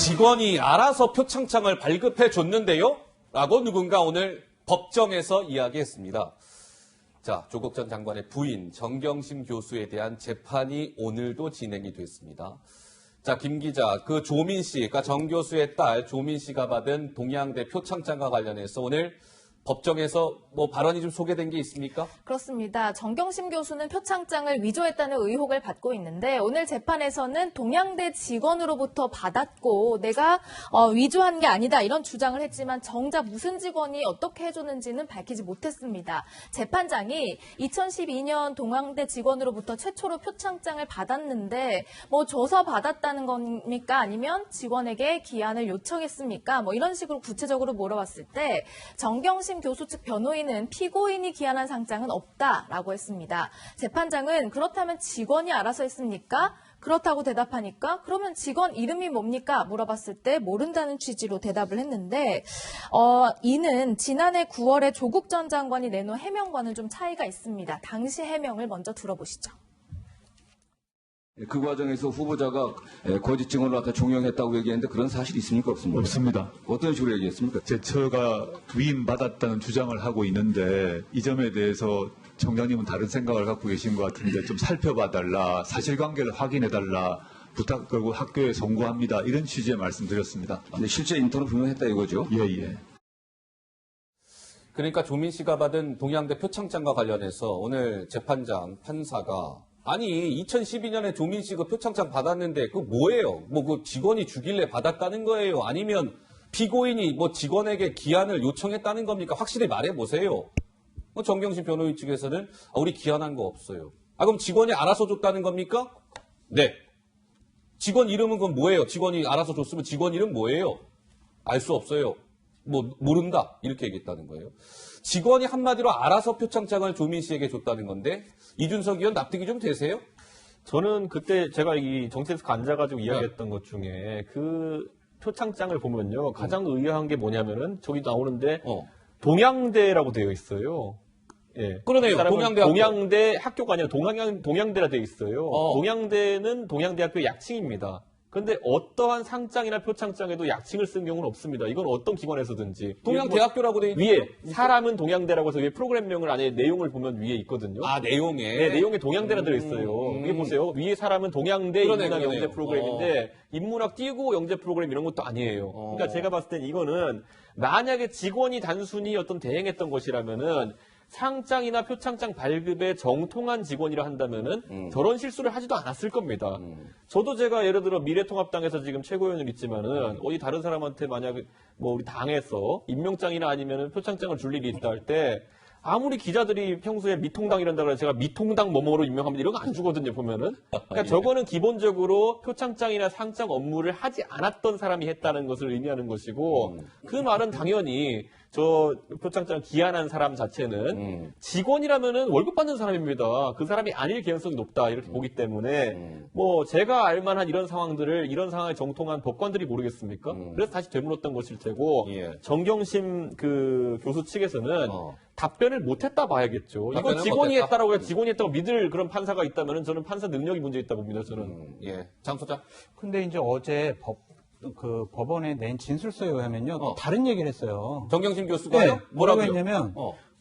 직원이 알아서 표창장을 발급해 줬는데요? 라고 누군가 오늘 법정에서 이야기했습니다. 자, 조국 전 장관의 부인 정경심 교수에 대한 재판이 오늘도 진행이 됐습니다. 자, 김 기자, 그 조민 씨, 그러니까 정 교수의 딸 조민 씨가 받은 동양대 표창장과 관련해서 오늘 법정에서 뭐 발언이 좀 소개된 게 있습니까? 그렇습니다. 정경심 교수는 표창장을 위조했다는 의혹을 받고 있는데 오늘 재판에서는 동양대 직원으로부터 받았고 내가 위조한 게 아니다 이런 주장을 했지만 정작 무슨 직원이 어떻게 해줬는지는 밝히지 못했습니다. 재판장이 2012년 동양대 직원으로부터 최초로 표창장을 받았는데 뭐 줘서 받았다는 겁니까? 아니면 직원에게 기한을 요청했습니까? 뭐 이런 식으로 구체적으로 물어봤을 때 정경심 교수 측 변호인은 피고인이 기한한 상장은 없다라고 했습니다. 재판장은 그렇다면 직원이 알아서 했습니까? 그렇다고 대답하니까 그러면 직원 이름이 뭡니까? 물어봤을 때 모른다는 취지로 대답을 했는데 이는 지난해 9월에 조국 전 장관이 내놓은 해명과는 좀 차이가 있습니다. 당시 해명을 먼저 들어보시죠. 그 과정에서 후보자가 거짓 증언을 갖다 종용했다고 얘기했는데 그런 사실이 있습니까? 없습니까? 없습니다. 어떤 식으로 얘기했습니까? 제처가 위임받았다는 주장을 하고 있는데 이 점에 대해서 청장님은 다른 생각을 갖고 계신 것 같은데 좀 살펴봐달라, 사실관계를 확인해달라, 부탁드리고 학교에 송구합니다. 이런 취지의 말씀드렸습니다. 근데 실제 인터는 분명했다 이거죠? 예. 그러니까 조민 씨가 받은 동양대 표창장과 관련해서 오늘 재판장 판사가 아니 2012년에 조민 씨 그 표창장 받았는데 그 뭐예요? 뭐 그 직원이 주길래 받았다는 거예요? 아니면 피고인이 뭐 직원에게 기한을 요청했다는 겁니까? 확실히 말해보세요. 정경심 변호인 측에서는 우리 기한한 거 없어요. 그럼 직원이 알아서 줬다는 겁니까? 네. 직원 이름은 그건 뭐예요? 직원이 알아서 줬으면 직원 이름 뭐예요? 알 수 없어요. 뭐 모른다 이렇게 얘기했다는 거예요. 직원이 한마디로 알아서 표창장을 조민 씨에게 줬다는 건데 이준석 의원 납득이 좀 되세요? 저는 그때 제가 이 정치에서 앉아가지고 이야기했던 것 중에 그 표창장을 보면요 가장 의아한 게 뭐냐면은 저기 나오는데 동양대라고 되어 있어요. 예. 그러네요. 동양대 학교가 아니라 동양대라 되어 있어요. 동양대는 동양대학교 약칭입니다. 그런데 어떠한 상장이나 표창장에도 약칭을 쓴 경우는 없습니다. 이건 어떤 기관에서든지. 동양대학교라고 되어 있는 위에 사람은 동양대라고 해서 위에 프로그램명을 안에 내용을 보면 위에 있거든요. 아, 내용에? 네, 내용에 동양대라 들어있어요. 이게 보세요. 위에 사람은 동양대 인문학 영재 프로그램인데 인문학 띄고 영재 프로그램 이런 것도 아니에요. 그러니까 제가 봤을 땐 이거는 만약에 직원이 단순히 어떤 대행했던 것이라면은 상장이나 표창장 발급에 정통한 직원이라 한다면은 저런 실수를 하지도 않았을 겁니다. 저도 제가 예를 들어 미래통합당에서 지금 최고위원을 있지만은 어디 다른 사람한테 만약 뭐 우리 당에서 임명장이나 아니면은 표창장을 줄 일이 있다 할 때 아무리 기자들이 평소에 미통당이란다 그래서 제가 미통당 뭐뭐로 임명합니다 이런 거 안 주거든요 보면은. 그러니까 저거는 기본적으로 표창장이나 상장 업무를 하지 않았던 사람이 했다는 것을 의미하는 것이고 그 말은 당연히 저 표창장 기한한 사람 자체는 직원이라면은 월급 받는 사람입니다. 그 사람이 아닐 개연성이 높다 이렇게 보기 때문에 뭐 제가 알만한 이런 상황들을 이런 상황에 정통한 법관들이 모르겠습니까? 그래서 다시 되물었던 것일 테고 정경심 그 교수 측에서는 답변을 못했다 봐야겠죠. 이거 직원이 했다라고 해서 직원이 했다고 믿을 그런 판사가 있다면은 저는 판사 능력이 문제 있다 봅니다. 저는. 장 소장. 근데 이제 어제 법원에 낸 진술서에 의하면요. 또 다른 얘기를 했어요. 정경심 교수가요? 네, 뭐라고 했냐면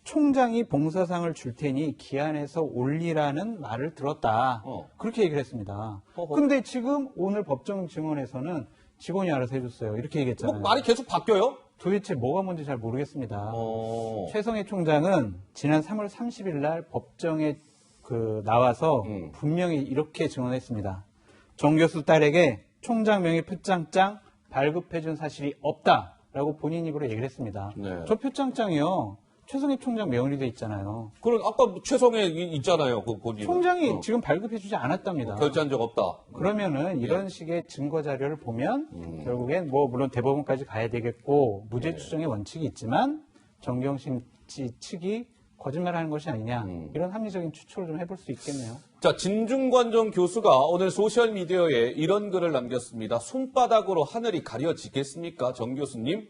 총장이 봉사상을 줄 테니 기한해서 올리라는 말을 들었다. 그렇게 얘기를 했습니다. 근데 지금 오늘 법정 증언에서는 직원이 알아서 해줬어요. 이렇게 얘기했잖아요. 말이 계속 바뀌어요? 도대체 뭐가 뭔지 잘 모르겠습니다. 최성해 총장은 지난 3월 30일 날 법정에 나와서 분명히 이렇게 증언했습니다. 정 교수 딸에게 총장 명의 표창장 발급해준 사실이 없다라고 본인 입으로 얘기를 했습니다. 저 표창장이요. 최성해 총장 명의로 돼 있잖아요. 그럼 아까 최성해 있잖아요. 그 본인. 총장이 지금 발급해주지 않았답니다. 결제한 적 없다. 그러면은 이런 식의 증거 자료를 보면 결국엔 뭐 물론 대법원까지 가야 되겠고 무죄 추정의 원칙이 있지만 정경심 씨 측이 거짓말하는 것이 아니냐 이런 합리적인 추측을 좀 해볼 수 있겠네요. 자, 진중관정 교수가 오늘 소셜미디어에 이런 글을 남겼습니다. 손바닥으로 하늘이 가려지겠습니까? 정 교수님?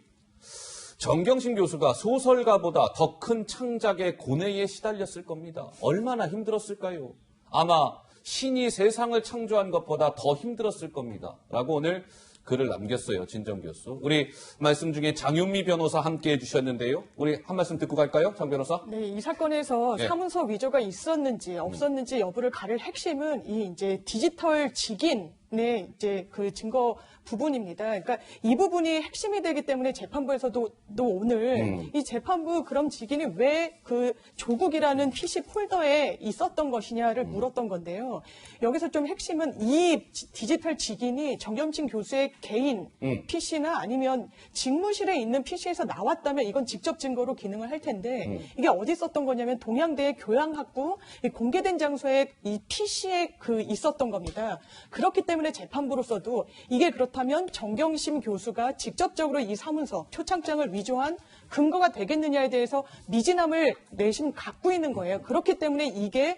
정경심 교수가 소설가보다 더 큰 창작의 고뇌에 시달렸을 겁니다. 얼마나 힘들었을까요? 아마 신이 세상을 창조한 것보다 더 힘들었을 겁니다. 라고 오늘 글을 남겼어요. 진정 교수. 우리 말씀 중에 장윤미 변호사 함께 해주셨는데요. 우리 한 말씀 듣고 갈까요? 장 변호사? 네, 이 사건에서 네. 사문서 위조가 있었는지 없었는지 여부를 가릴 핵심은 이 이제 디지털 직인의 이제 그 증거 부분입니다. 그러니까 이 부분이 핵심이 되기 때문에 재판부에서도 또 오늘 이 재판부 그럼 직인이 왜 그 조국이라는 PC 폴더에 있었던 것이냐를 물었던 건데요. 여기서 좀 핵심은 이 디지털 직인이 정경심 교수의 개인 PC나 아니면 직무실에 있는 PC에서 나왔다면 이건 직접 증거로 기능을 할 텐데 이게 어디 있었던 거냐면 동양대의 교양학부 이 공개된 장소에 이 PC에 그 있었던 겁니다. 그렇기 때문에 재판부로서도 이게 그렇다면 정경심 교수가 직접적으로 이 사문서 표창장을 위조한 근거가 되겠느냐에 대해서 미진함을 내심 갖고 있는 거예요. 그렇기 때문에 이게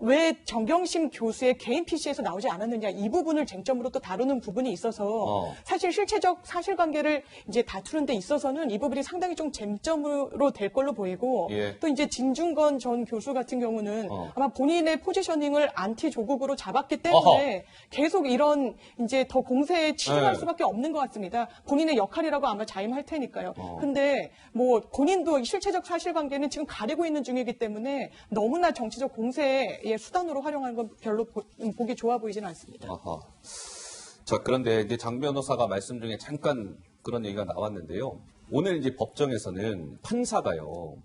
왜 정경심 교수의 개인 PC에서 나오지 않았느냐 이 부분을 쟁점으로 또 다루는 부분이 있어서 사실 실체적 사실관계를 이제 다투는 데 있어서는 이 부분이 상당히 좀 쟁점으로 될 걸로 보이고 예. 또 이제 진중건 전 교수 같은 경우는 아마 본인의 포지셔닝을 안티 조국으로 잡았기 때문에 계속 이런 이제 더 공세에 치중할 네. 수밖에 없는 것 같습니다. 본인의 역할이라고 아마 자임할 테니까요. 근데 뭐 본인도 실체적 사실관계는 지금 가리고 있는 중이기 때문에 너무나 정치적 공세에 수단으로 활용하는 건 별로 보기 좋아 보이지는 않습니다. 아하. 자, 그런데 이제 장 변호사가 말씀 중에 잠깐 그런 얘기가 나왔는데요. 오늘 이제 법정에서는 판사가요.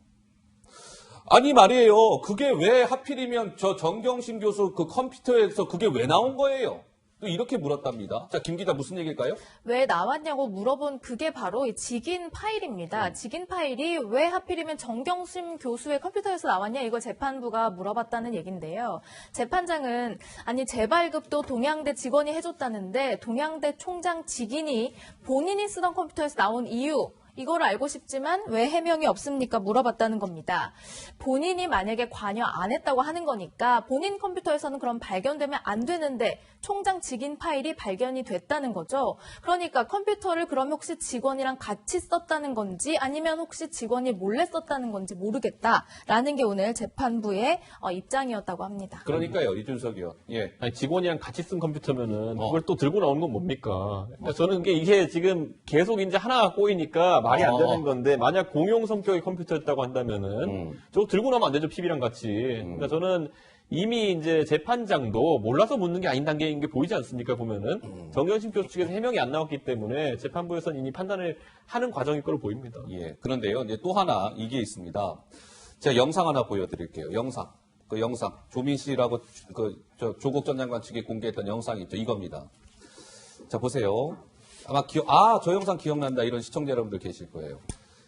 아니 말이에요. 그게 왜 하필이면 저 정경심 교수 그 컴퓨터에서 그게 왜 나온 거예요? 또 이렇게 물었답니다. 자, 김 기자 무슨 얘기일까요? 왜 나왔냐고 물어본 그게 바로 이 직인 파일입니다. 직인 파일이 왜 하필이면 정경심 교수의 컴퓨터에서 나왔냐 이걸 재판부가 물어봤다는 얘긴데요. 재판장은 아니 재발급도 동양대 직원이 해줬다는데 동양대 총장 직인이 본인이 쓰던 컴퓨터에서 나온 이유 이걸 알고 싶지만 왜 해명이 없습니까? 물어봤다는 겁니다. 본인이 만약에 관여 안 했다고 하는 거니까 본인 컴퓨터에서는 그럼 발견되면 안 되는데 총장 직인 파일이 발견이 됐다는 거죠. 그러니까 컴퓨터를 그럼 혹시 직원이랑 같이 썼다는 건지 아니면 혹시 직원이 몰래 썼다는 건지 모르겠다라는 게 오늘 재판부의 입장이었다고 합니다. 그러니까요, 이준석 의원. 예. 아니, 직원이랑 같이 쓴 컴퓨터면은 그걸 또 들고 나오는 건 뭡니까? 그러니까 저는 이게 지금 계속 이제 하나가 꼬이니까 말이 안 되는 건데 만약 공용 성격의 컴퓨터였다고 한다면은 저거 들고 나오면 안 되죠, PB랑 같이. 그러니까 저는 이미 이제 재판장도 몰라서 묻는 게 아닌 단계인 게 보이지 않습니까? 보면은 정경심 교수 측에서 해명이 안 나왔기 때문에 재판부에서는 이미 판단을 하는 과정일 걸로 보입니다. 예. 그런데요, 이제 또 하나 이게 있습니다. 제가 영상 하나 보여드릴게요. 영상. 그 영상. 조민 씨라고 조국 전 장관 측이 공개했던 영상이 있죠. 이겁니다. 자, 보세요. 아마 저 영상 기억난다. 이런 시청자 여러분들 계실 거예요.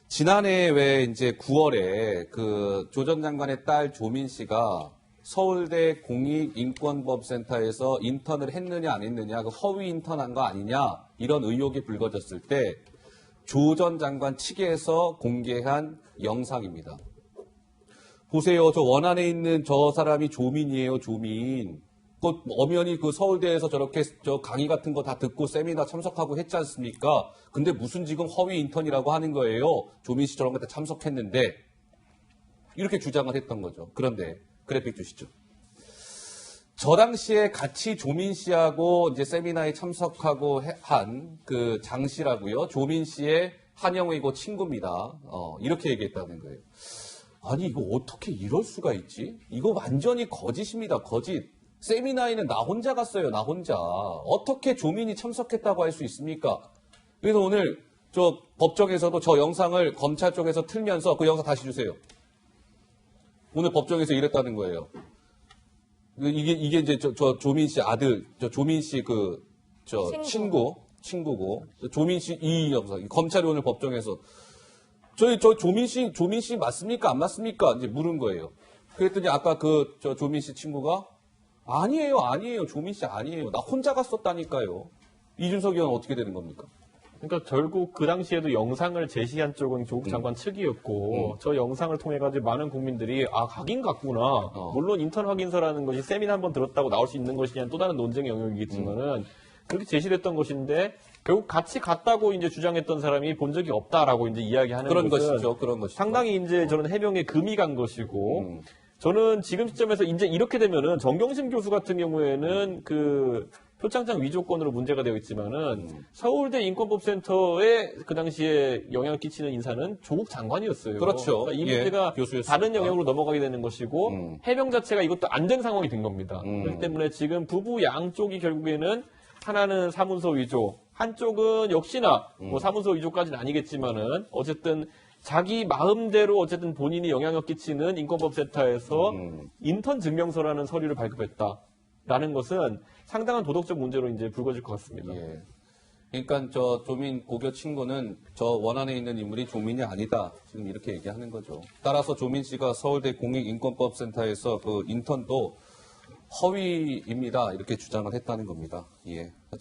지난해 왜 이제 9월에 그 조 전 장관의 딸 조민 씨가 서울대 공익인권법센터에서 인턴을 했느냐 안 했느냐, 그 허위 인턴한 거 아니냐 이런 의혹이 불거졌을 때 조 전 장관 측에서 공개한 영상입니다. 보세요. 저 원안에 있는 저 사람이 조민이에요. 조민. 그 엄연히 그 서울대에서 저렇게 저 강의 같은 거 다 듣고 세미나 참석하고 했지 않습니까? 근데 무슨 지금 허위 인턴이라고 하는 거예요. 조민 씨 저런 것에 참석했는데 이렇게 주장을 했던 거죠. 그런데 그래픽 주시죠. 저 당시에 같이 조민 씨하고 이제 세미나에 참석하고 한 그 장 씨라고요. 조민 씨의 한영의고 친구입니다. 이렇게 얘기했다는 거예요. 아니 이거 어떻게 이럴 수가 있지? 이거 완전히 거짓입니다. 거짓. 세미나에는 나 혼자 갔어요. 나 혼자. 어떻게 조민이 참석했다고 할 수 있습니까? 그래서 오늘 저 법정에서도 저 영상을 검찰 쪽에서 틀면서 그 영상 다시 주세요. 오늘 법정에서 이랬다는 거예요. 이게 이제 저 조민 씨 아들, 저 조민 씨 친구고 조민 씨 이 영상 검찰이 오늘 법정에서 저 조민 씨 맞습니까? 안 맞습니까? 이제 물은 거예요. 그랬더니 아까 저 조민 씨 친구가 아니에요. 조민 씨 아니에요. 나 혼자 갔었다니까요. 이준석 의원 어떻게 되는 겁니까? 그러니까 결국 그 당시에도 영상을 제시한 쪽은 조국 장관 측이었고 저 영상을 통해 가지고 많은 국민들이 가긴 갔구나. 물론 인턴 확인서라는 것이 세미나 한번 들었다고 나올 수 있는 것이냐는 또 다른 논쟁의 영역이겠지만은 그렇게 제시됐던 것인데 결국 같이 갔다고 이제 주장했던 사람이 본 적이 없다라고 이제 이야기하는 그런 것은 것이죠. 그런 것이죠. 상당히 이제 저는 해명에 금이 간 것이고 저는 지금 시점에서 이제 이렇게 되면은 정경심 교수 같은 경우에는 그 표창장 위조건으로 문제가 되어 있지만은 서울대 인권법센터에 그 당시에 영향을 끼치는 인사는 조국 장관이었어요. 그렇죠. 그러니까 이 예, 문제가 교수였으니까. 다른 영역으로 넘어가게 되는 것이고 해명 자체가 이것도 안 된 상황이 된 겁니다. 그렇기 때문에 지금 부부 양쪽이 결국에는 하나는 사문서 위조, 한쪽은 역시나 뭐 사문서 위조까지는 아니겠지만은 어쨌든 자기 마음대로 어쨌든 본인이 영향을 끼치는 인권법센터에서 인턴 증명서라는 서류를 발급했다라는 것은 상당한 도덕적 문제로 이제 불거질 것 같습니다. 예. 그러니까 저 조민 고교 친구는 저 원안에 있는 인물이 조민이 아니다. 지금 이렇게 얘기하는 거죠. 따라서 조민 씨가 서울대 공익인권법센터에서 그 인턴도 허위입니다. 이렇게 주장을 했다는 겁니다. 예.